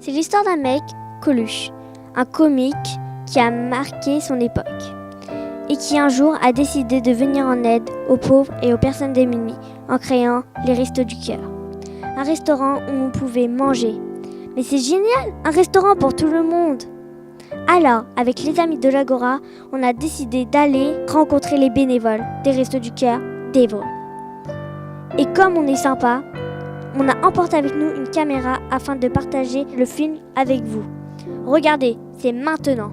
C'est l'histoire d'un mec, Coluche, un comique qui a marqué son époque et qui un jour a décidé de venir en aide aux pauvres et aux personnes démunies en créant les Restos du Cœur. Un restaurant où on pouvait manger. Mais c'est génial, un restaurant pour tout le monde. Alors, avec les amis de l'Agora, on a décidé d'aller rencontrer les bénévoles des Restos du Cœur d'Évreux. Et comme on est sympa, on a emporté avec nous une caméra afin de partager le film avec vous. Regardez, c'est maintenant.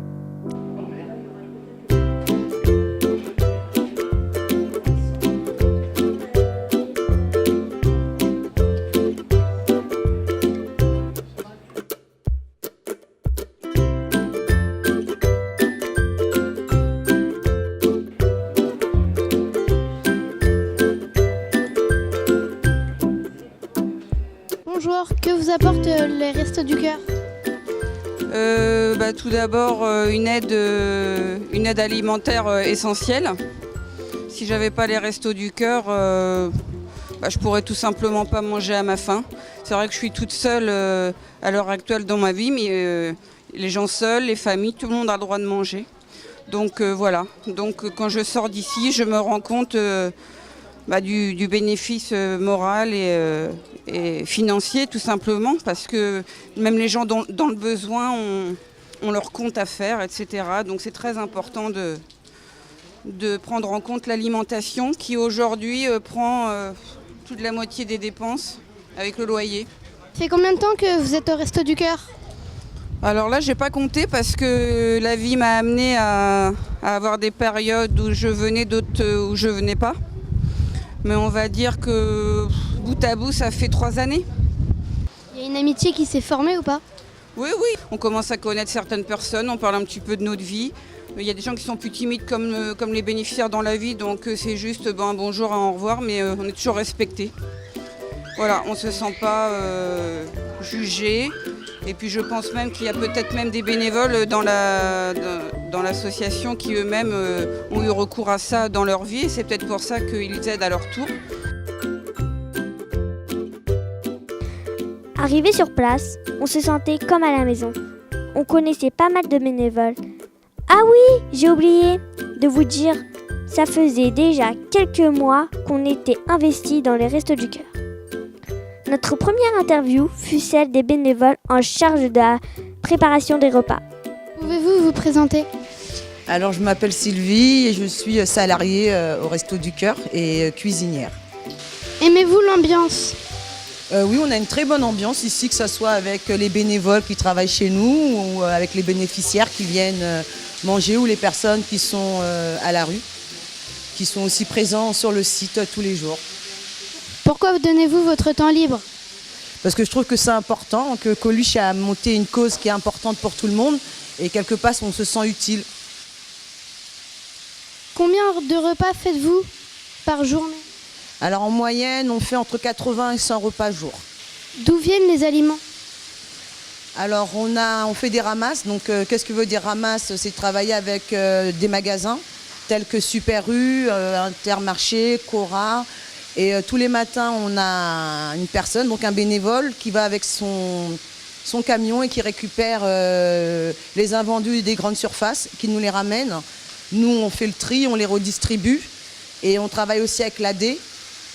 Bonjour, que vous apportent les Restos du Cœur ? Tout d'abord, une aide alimentaire essentielle. Si j'avais pas les Restos du Cœur, je pourrais tout simplement pas manger à ma faim. C'est vrai que je suis toute seule à l'heure actuelle dans ma vie, mais les gens seuls, les familles, tout le monde a le droit de manger. Donc voilà. Donc quand je sors d'ici, je me rends compte du bénéfice moral et financier tout simplement, parce que même les gens dans le besoin ont leur compte à faire, etc. Donc c'est très important de prendre en compte l'alimentation qui aujourd'hui prend toute la moitié des dépenses avec le loyer. Ça fait combien de temps que vous êtes au Resto du Cœur ? Alors là, j'ai pas compté parce que la vie m'a amené à avoir des périodes où je venais, d'autres où je venais pas. Mais on va dire que bout à bout, ça fait 3 années. Il y a une amitié qui s'est formée ou pas ? Oui, on commence à connaître certaines personnes, on parle un petit peu de notre vie. Il y a des gens qui sont plus timides comme les bénéficiaires dans la vie, donc c'est juste un bonjour, un au revoir, mais on est toujours respectés. Voilà, on ne se sent pas jugé. Et puis je pense même qu'il y a peut-être même des bénévoles dans l'association qui eux-mêmes ont eu recours à ça dans leur vie. Et c'est peut-être pour ça qu'ils aident à leur tour. Arrivé sur place, on se sentait comme à la maison. On connaissait pas mal de bénévoles. Ah oui, j'ai oublié de vous dire, ça faisait déjà quelques mois qu'on était investis dans les Restos du Cœur. Notre première interview fut celle des bénévoles en charge de la préparation des repas. Pouvez-vous vous présenter ? Alors je m'appelle Sylvie et je suis salariée au Resto du Cœur et cuisinière. Aimez-vous l'ambiance ? Oui, on a une très bonne ambiance ici, que ce soit avec les bénévoles qui travaillent chez nous ou avec les bénéficiaires qui viennent manger ou les personnes qui sont à la rue, qui sont aussi présents sur le site tous les jours. Pourquoi donnez-vous votre temps libre ? Parce que je trouve que c'est important, que Coluche a monté une cause qui est importante pour tout le monde et quelque part on se sent utile. Combien de repas faites-vous par journée ? Alors en moyenne, on fait entre 80 et 100 repas jour. D'où viennent les aliments ? Alors on fait des ramasses. Donc qu'est-ce que veut dire ramasse ? C'est travailler avec des magasins tels que Super U, Intermarché, Cora. Et tous les matins, on a une personne, donc un bénévole, qui va avec son camion et qui récupère les invendus des grandes surfaces, qui nous les ramène. Nous, on fait le tri, on les redistribue. Et on travaille aussi avec l'AD.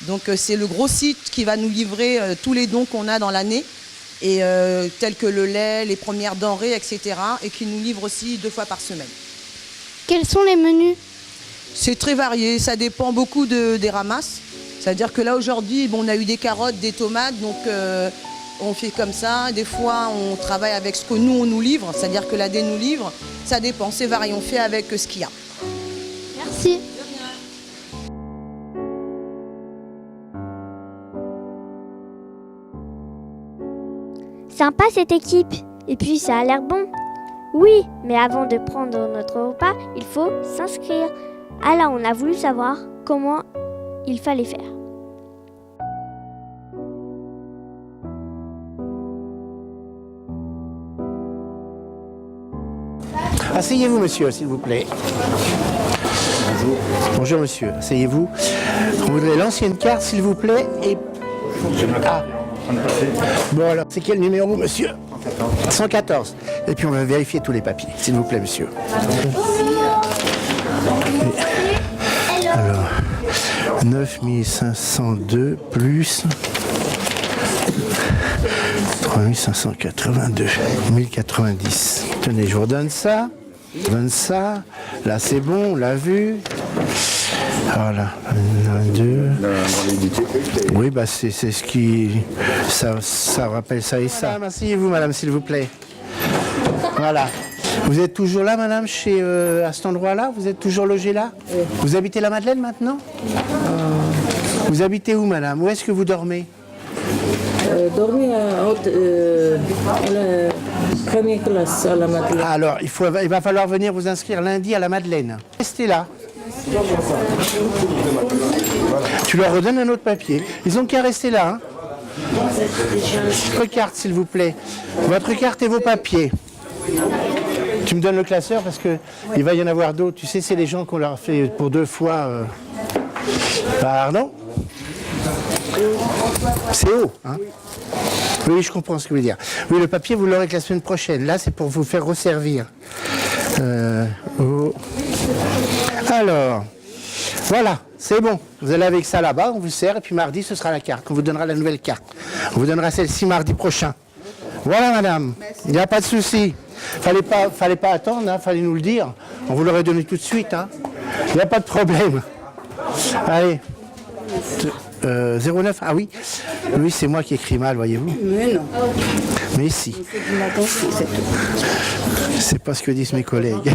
Donc c'est le gros site qui va nous livrer tous les dons qu'on a dans l'année, et tels que le lait, les premières denrées, etc. Et qui nous livre aussi 2 fois par semaine. Quels sont les menus ? C'est très varié, ça dépend beaucoup des ramasses. C'est-à-dire que là aujourd'hui, on a eu des carottes, des tomates, donc on fait comme ça. Des fois, on travaille avec ce que nous, on nous livre, c'est-à-dire que l'AD nous livre. Ça dépend, c'est varié, on fait avec ce qu'il y a. Merci. Sympa cette équipe, et puis ça a l'air bon. Oui, mais avant de prendre notre repas, il faut s'inscrire. Alors on a voulu savoir comment il fallait faire. Asseyez-vous, monsieur, s'il vous plaît. Bonjour. Bonjour, monsieur. Asseyez-vous. On voudrait l'ancienne carte, s'il vous plaît. Et... Ah. Bon, alors, c'est quel numéro, monsieur ? 114. Et puis on va vérifier tous les papiers, s'il vous plaît, monsieur. Alors, 9502 plus 3582, 1090. Tenez, je vous redonne ça. Je vous donne ça. Là, c'est bon, on l'a vu. Voilà, 2. Oui, bah c'est ce qui... Ça rappelle ça et ça. Madame, asseyez-vous, madame, s'il vous plaît. Voilà. Vous êtes toujours là, madame, à cet endroit-là? Vous êtes toujours logée là? Vous habitez la Madeleine maintenant? Vous habitez où, madame? Où est-ce que vous dormez? Dormir en la première classe à la Madeleine. Alors, il va falloir venir vous inscrire lundi à la Madeleine. Restez là. Tu leur redonnes un autre papier. Ils ont qu'à rester là. Hein. Votre carte, s'il vous plaît. Votre carte et vos papiers. Tu me donnes le classeur parce qu'il va y en avoir d'autres. Tu sais, c'est les gens qu'on leur fait pour 2 fois. Pardon? C'est haut. Hein. Oui, je comprends ce que vous voulez dire. Oui, le papier, vous l'aurez que la semaine prochaine. Là, c'est pour vous faire resservir. Alors, voilà, c'est bon. Vous allez avec ça là-bas, on vous sert, et puis mardi, ce sera la carte. On vous donnera la nouvelle carte. On vous donnera celle-ci mardi prochain. Voilà, madame. Il n'y a pas de souci. Fallait pas attendre, hein, fallait nous le dire. On vous l'aurait donné tout de suite. Hein. Il n'y a pas de problème. Allez. 09, ah oui. Oui, c'est moi qui écris mal, voyez-vous. Mais non. Mais si. C'est pas ce que disent mes collègues.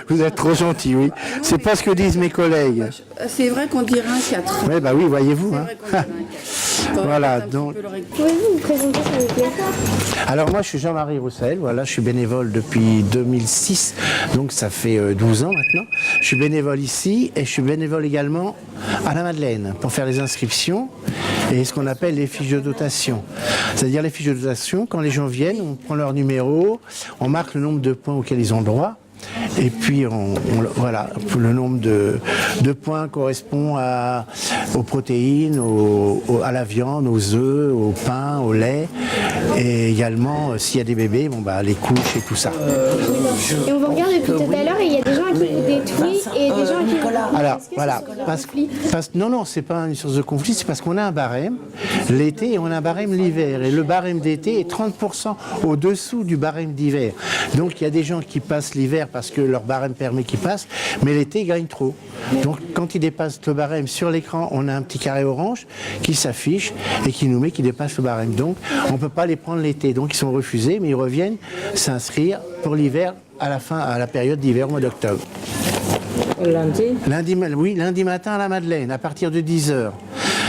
Vous êtes trop gentil, oui. C'est pas ce que disent mes collègues. C'est vrai qu'on dirait un 4. Oui, bah oui, voyez-vous. Hein. Voilà, donc. Pouvez-vous vous présenter, s'il vous plaît? Alors moi, je suis Jean-Marie Roussel. Voilà, je suis bénévole depuis 2006, donc ça fait 12 ans maintenant. Je suis bénévole ici et je suis bénévole également à la Madeleine pour faire les inscriptions et ce qu'on appelle les fiches de dotation. C'est-à-dire les fiches de dotation, quand les gens viennent, on prend leur numéro, on marque le nombre de points auxquels ils ont droit. Et puis, voilà, le nombre de points correspond aux protéines, à la viande, aux œufs, au pain, au lait. Et également, s'il y a des bébés, bon, bah, les couches et tout ça. Et on vous regarde depuis tout à l'heure et il y a des gens qui vous détruisent et des gens qui vous... Alors, voilà. Non, c'est pas une source de conflit, c'est parce qu'on a un barème l'été et on a un barème l'hiver. Et le barème d'été est 30% au-dessous du barème d'hiver. Donc, il y a des gens qui passent l'hiver parce que leur barème permet qu'ils passent, mais l'été, ils gagnent trop. Donc, quand ils dépassent le barème sur l'écran, on a un petit carré orange qui s'affiche et qui nous met qu'ils dépassent le barème. Donc, on ne peut pas les prendre l'été. Donc, ils sont refusés, mais ils reviennent s'inscrire pour l'hiver à la période d'hiver, au mois d'octobre. Lundi matin à la Madeleine, à partir de 10h.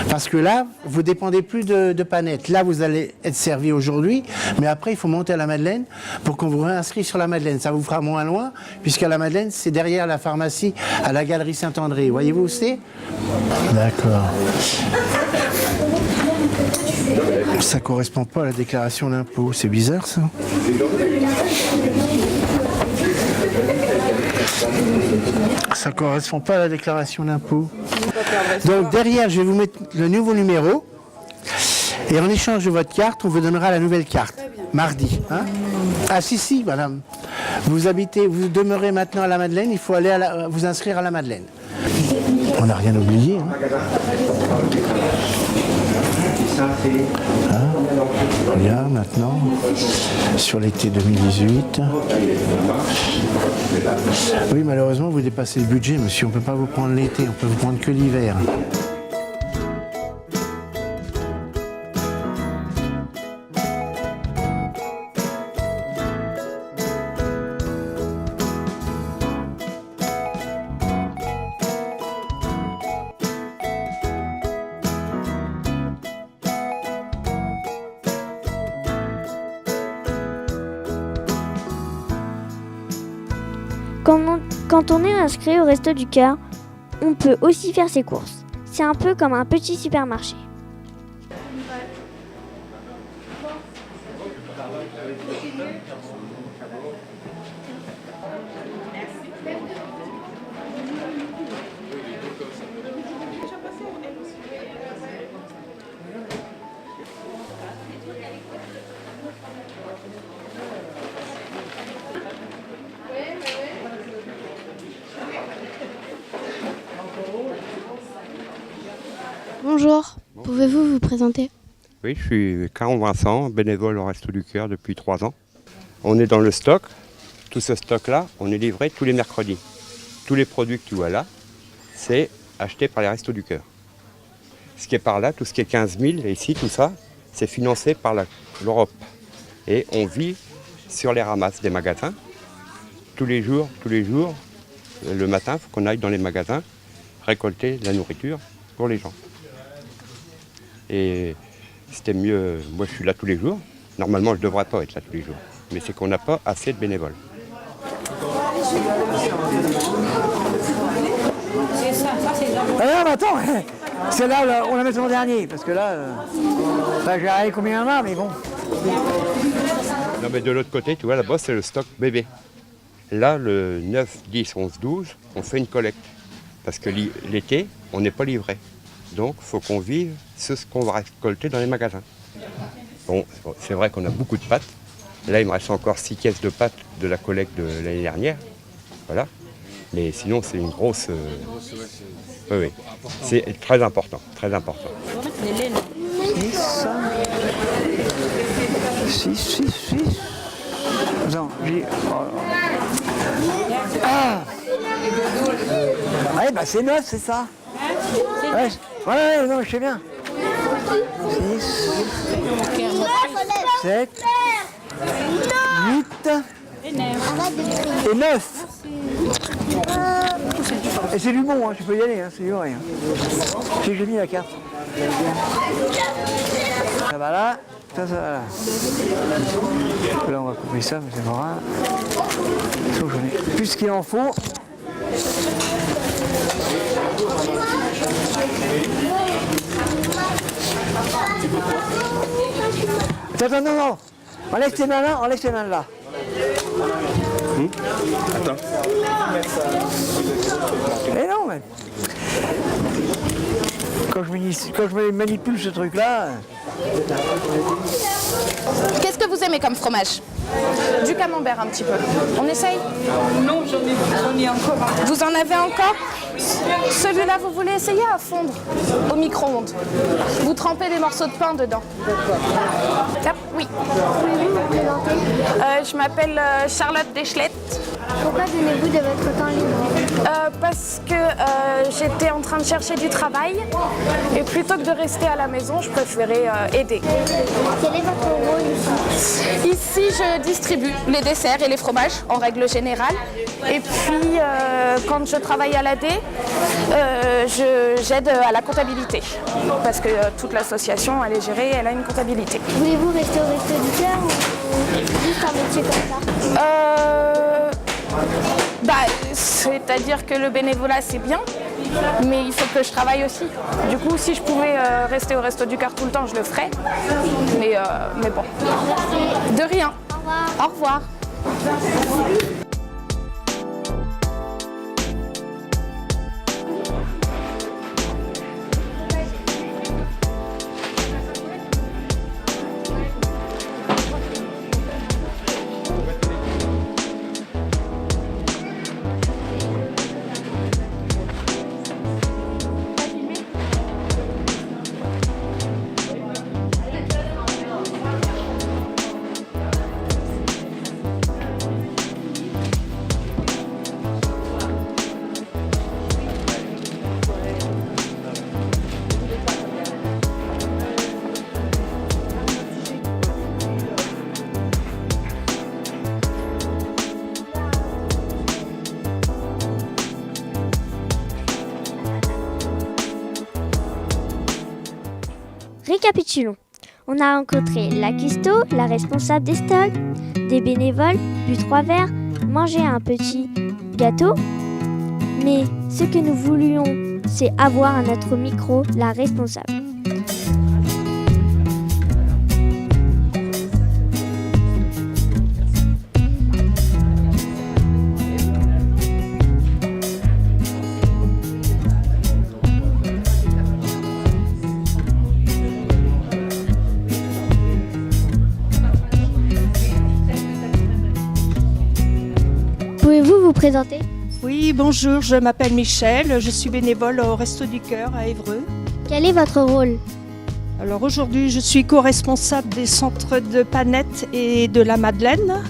Parce que là, vous ne dépendez plus de Panette. Là, vous allez être servi aujourd'hui, mais après, il faut monter à la Madeleine pour qu'on vous réinscrive sur la Madeleine. Ça vous fera moins loin, puisqu'à la Madeleine, c'est derrière la pharmacie, à la galerie Saint-André. Voyez-vous où c'est? D'accord. Ça ne correspond pas à la déclaration d'impôt. C'est bizarre, ça. Ça ne correspond pas à la déclaration d'impôt. Donc derrière, je vais vous mettre le nouveau numéro. Et en échange de votre carte, on vous donnera la nouvelle carte. Mardi. Hein. Ah si, madame. Vous demeurez maintenant à la Madeleine, il faut aller vous inscrire à la Madeleine. On n'a rien oublié. Hein. Regarde maintenant, sur l'été 2018. Oui, malheureusement, vous dépassez le budget, monsieur. On ne peut pas vous prendre l'été, on peut vous prendre que l'hiver. Quand on est inscrit au Resto du Cœur, on peut aussi faire ses courses. C'est un peu comme un petit supermarché. Bonjour. Pouvez-vous vous présenter? Oui, je suis Caron Vincent, bénévole au Resto du Cœur depuis 3 ans. On est dans le stock. Tout ce stock-là, on est livré tous les mercredis. Tous les produits que tu vois là, c'est acheté par les Restos du Cœur. Ce qui est par là, tout ce qui est 15 000, et ici, tout ça, c'est financé par l'Europe. Et on vit sur les ramasses des magasins. Tous les jours, le matin, il faut qu'on aille dans les magasins récolter de la nourriture pour les gens. Et c'était mieux, moi je suis là tous les jours. Normalement, je ne devrais pas être là tous les jours. Mais c'est qu'on n'a pas assez de bénévoles. Ah non, mais attends, c'est là, on la met l'an dernier, parce que là, j'ai regardé combien il y en a, mais bon. Non, mais de l'autre côté, tu vois, là-bas, c'est le stock bébé. Là, le 9, 10, 11, 12, on fait une collecte. Parce que l'été, on n'est pas livré. Donc, il faut qu'on vive ce qu'on va récolter dans les magasins. Bon, c'est vrai qu'on a beaucoup de pâtes. Là, il me reste encore 6 caisses de pâtes de la collecte de l'année dernière. Voilà. Mais sinon, c'est une grosse... Oui. C'est très important, très important. 6. Attends, ouais, bah c'est 9, c'est ça. Ouais, non, je sais bien. 6, 7, 8 et 9. Et c'est du bon, hein, tu peux y aller, hein, c'est du vrai. Hein. J'ai mis la carte. Ça va là, ça va là. Là, on va couper ça, mais c'est pas grave. J'en ai plus qu'il en faut. Attends, non. Enlève tes mains là, Attends. Mais non, mais... Quand je manipule ce truc-là... Qu'est-ce que vous aimez comme fromage? Du camembert un petit peu. On essaye? Non, j'en ai encore un. Vous en avez encore? Celui-là, vous voulez essayer à fondre au micro-ondes. Vous trempez des morceaux de pain dedans. Hop, oui. Pouvez-vous vous présenter? Je m'appelle Charlotte Deschlette. Pourquoi donnez-vous de votre temps libre? Parce que j'étais en train de chercher du travail et plutôt que de rester à la maison, je préférais aider. Quel est votre rôle ici? Ici, je distribue les desserts et les fromages en règle générale. Et puis, quand je travaille à l'AD, j'aide à la comptabilité. Parce que toute l'association, elle est gérée, elle a une comptabilité. Voulez-vous rester au Resto du Cœur ou juste un métier comme ça? C'est-à-dire que le bénévolat, c'est bien, mais il faut que je travaille aussi. Du coup, si je pouvais rester au Resto du Cœur tout le temps, je le ferais. Mais bon. Merci. De rien. Au revoir. Au revoir. Récapitulons. On a rencontré la cuistot, la responsable des stocks, des bénévoles, bu 3 verres, mangé un petit gâteau. Mais ce que nous voulions, c'est avoir à notre micro la responsable. Pouvez-vous vous présenter? Oui, bonjour, je m'appelle Michel, je suis bénévole au Resto du Cœur à Évreux. Quel est votre rôle? Alors aujourd'hui, je suis co-responsable des centres de Panette et de la Madeleine,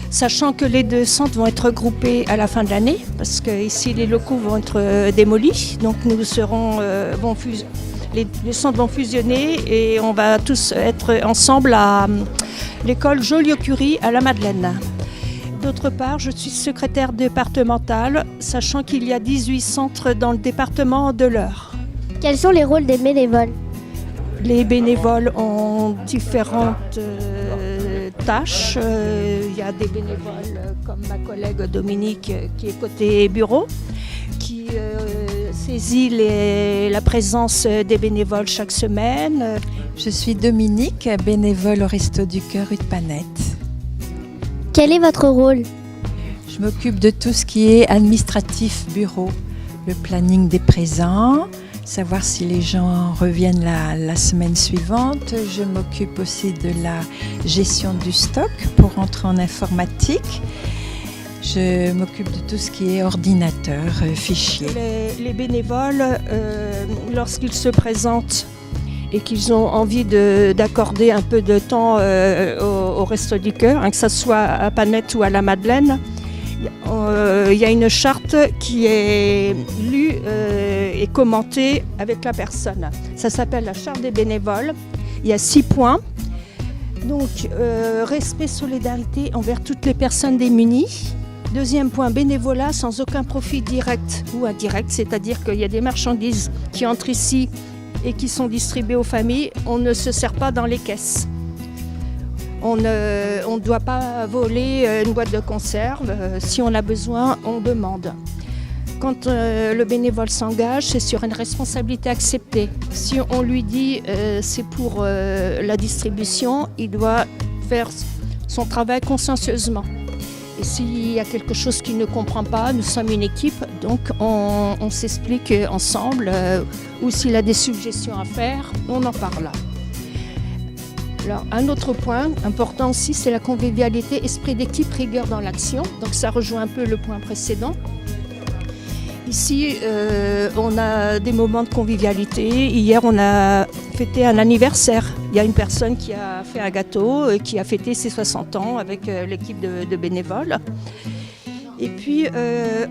sachant que les deux centres vont être regroupés à la fin de l'année, parce que ici les locaux vont être démolis, donc nous serons, les centres vont fusionner et on va tous être ensemble à l'école Joliot-Curie à la Madeleine. D'autre part, je suis secrétaire départementale, sachant qu'il y a 18 centres dans le département de l'Eure. Quels sont les rôles des bénévoles? Les bénévoles ont différentes tâches. Il y a des bénévoles comme ma collègue Dominique qui est côté bureau, qui saisit la présence des bénévoles chaque semaine. Je suis Dominique, bénévole au Resto du Cœur rue de Panette. Quel est votre rôle? Je m'occupe de tout ce qui est administratif bureau, le planning des présents, savoir si les gens reviennent la semaine suivante. Je m'occupe aussi de la gestion du stock pour entrer en informatique. Je m'occupe de tout ce qui est ordinateur, fichier. Les bénévoles, lorsqu'ils se présentent et qu'ils ont envie d'accorder un peu de temps au Resto du Cœur, que ce soit à Panette ou à la Madeleine, il y a une charte qui est lue et commentée avec la personne. Ça s'appelle la charte des bénévoles. Il y a 6 points. Donc, respect, solidarité envers toutes les personnes démunies. Deuxième point, bénévolat sans aucun profit direct ou indirect, c'est-à-dire qu'il y a des marchandises qui entrent ici et qui sont distribuées aux familles. On ne se sert pas dans les caisses. On ne doit pas voler une boîte de conserve. Si on a besoin, on demande. Quand le bénévole s'engage, c'est sur une responsabilité acceptée. Si on lui dit c'est pour la distribution, il doit faire son travail consciencieusement. Et s'il y a quelque chose qu'il ne comprend pas, nous sommes une équipe, donc on s'explique ensemble. Ou s'il a des suggestions à faire, on en parle. Alors, un autre point important aussi, c'est la convivialité, esprit d'équipe, rigueur dans l'action. Donc ça rejoint un peu le point précédent. Ici, on a des moments de convivialité. Hier, on a fêté un anniversaire. Il y a une personne qui a fait un gâteau et qui a fêté ses 60 ans avec l'équipe de bénévoles. Et puis,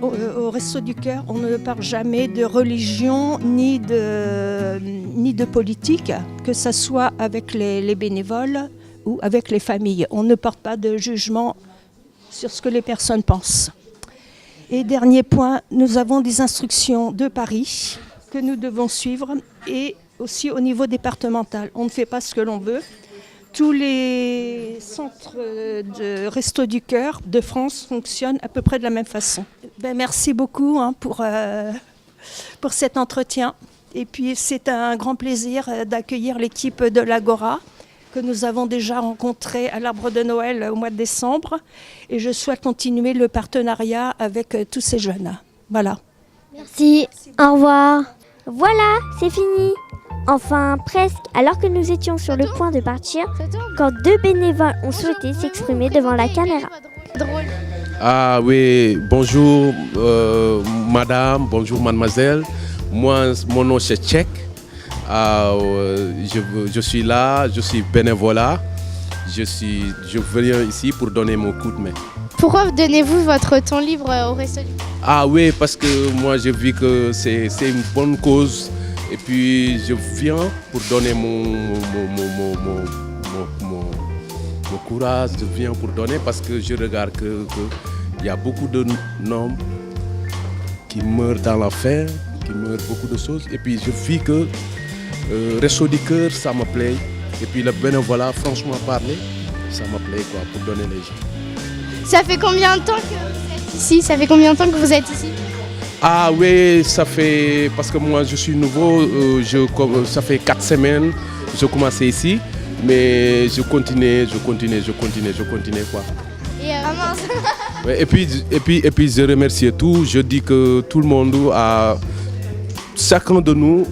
au Resto du Cœur, on ne parle jamais de religion ni de politique, que ce soit avec les bénévoles ou avec les familles. On ne porte pas de jugement sur ce que les personnes pensent. Et dernier point, nous avons des instructions de Paris que nous devons suivre et aussi au niveau départemental. On ne fait pas ce que l'on veut. Tous les centres de Resto du Cœur de France fonctionnent à peu près de la même façon. Merci beaucoup pour cet entretien. Et puis c'est un grand plaisir d'accueillir l'équipe de l'Agora que nous avons déjà rencontrée à l'Arbre de Noël au mois de décembre. Et je souhaite continuer le partenariat avec tous ces jeunes. Voilà. Merci. Au revoir. Voilà, c'est fini. Enfin, presque, alors que nous étions sur le point de partir, quand 2 bénévoles ont souhaité s'exprimer devant la caméra. Ah oui, bonjour madame, bonjour mademoiselle. Moi, mon nom c'est Tchèque. Je suis là, je suis bénévolat. Je viens ici pour donner mon coup de main. Pourquoi donnez-vous votre temps libre au Resto du Cœur? Ah oui, parce que moi je vis que c'est une bonne cause. Et puis je viens pour donner mon courage, je viens pour donner parce que je regarde qu'il y a beaucoup de hommes qui meurent dans la faim, qui meurent beaucoup de choses. Et puis je vis que Resto du Cœur, ça me plaît. Et puis le bénévolat, franchement parler, ça me plaît quoi, pour donner les gens. Ça fait combien de temps que vous êtes ici? Ça fait combien de temps que vous êtes ici? Ah oui, ça fait, parce que moi je suis nouveau, ça fait 4 semaines, je commençais ici, mais je continue quoi. Et puis je remercie tout, je dis que tout le monde, chacun de nous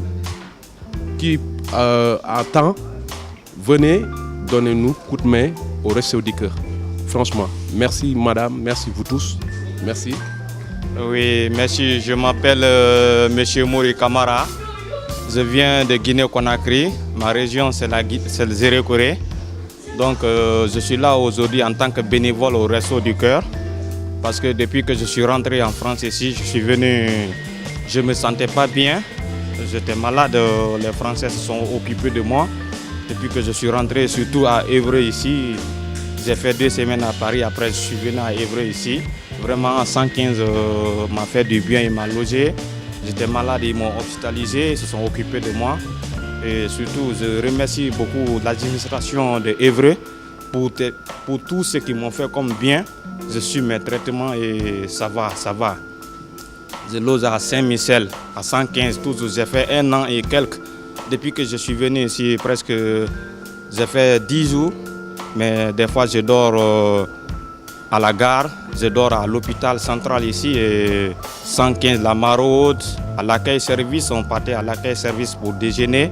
qui attend, venez, donnez-nous coup de main au Resto du Cœur. Franchement, merci madame, merci vous tous, merci. Oui, merci. Je m'appelle Monsieur Mouri Kamara. Je viens de Guinée-Conakry. Ma région, c'est le Zéro-Corée. Donc, je suis là aujourd'hui en tant que bénévole au Resto du Cœur. Parce que depuis que je suis rentré en France ici, je suis venu, je ne me sentais pas bien. J'étais malade, les Français se sont occupés de moi. Depuis que je suis rentré, surtout à Évreux ici, j'ai fait 2 semaines à Paris, après je suis venu à Évreux ici. Vraiment, 115 m'a fait du bien, il m'a logé. J'étais malade, ils m'ont hospitalisé, ils se sont occupés de moi. Et surtout, je remercie beaucoup l'administration de Évreux pour tout ce qu'ils m'ont fait comme bien. Je suis mes traitements et ça va. Je loge à Saint-Michel, à 115, toujours. J'ai fait 1 an et quelques. Depuis que je suis venu ici, presque, j'ai fait 10 jours. Mais des fois, je dors à la gare, je dors à l'hôpital central ici, et 115 la Maraude, à l'accueil service. On partait à l'accueil service pour déjeuner.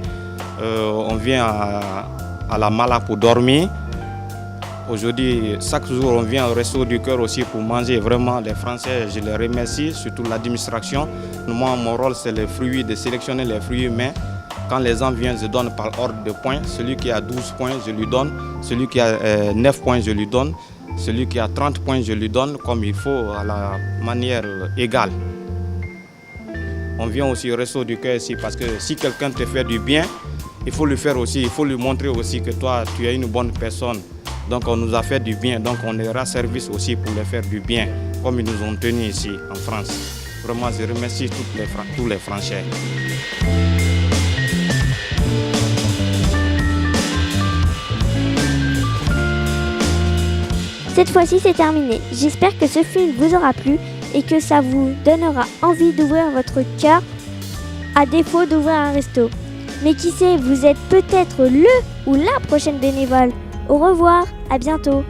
On vient à la Mala pour dormir. Aujourd'hui, chaque jour, on vient au Resto du Cœur aussi pour manger. Vraiment, les Français, je les remercie, surtout l'administration. Moi, mon rôle, c'est de sélectionner les fruits humains. Quand les gens viennent, je donne par ordre de points. Celui qui a 12 points, je lui donne. Celui qui a 9 points, je lui donne. Celui qui a 30 points, je lui donne comme il faut, à la manière égale. On vient aussi au Resto du Cœur ici parce que si quelqu'un te fait du bien, il faut le faire aussi. Il faut lui montrer aussi que toi, tu es une bonne personne. Donc on nous a fait du bien, donc on est à service aussi pour les faire du bien, comme ils nous ont tenus ici en France. Vraiment, je remercie tous les Français. Cette fois-ci, c'est terminé. J'espère que ce film vous aura plu et que ça vous donnera envie d'ouvrir votre cœur à défaut d'ouvrir un resto. Mais qui sait, vous êtes peut-être le ou la prochaine bénévole. Au revoir, à bientôt.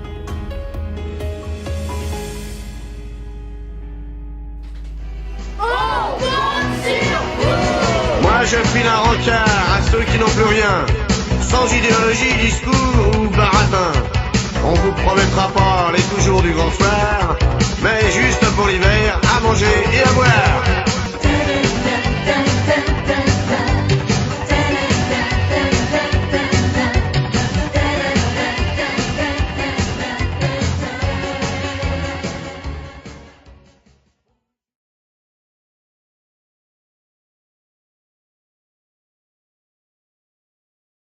Moi je file un rencard à ceux qui n'ont plus rien, sans idéologie, discours ou baratin. On vous promettra pas les toujours du grand soir, mais juste pour l'hiver, à manger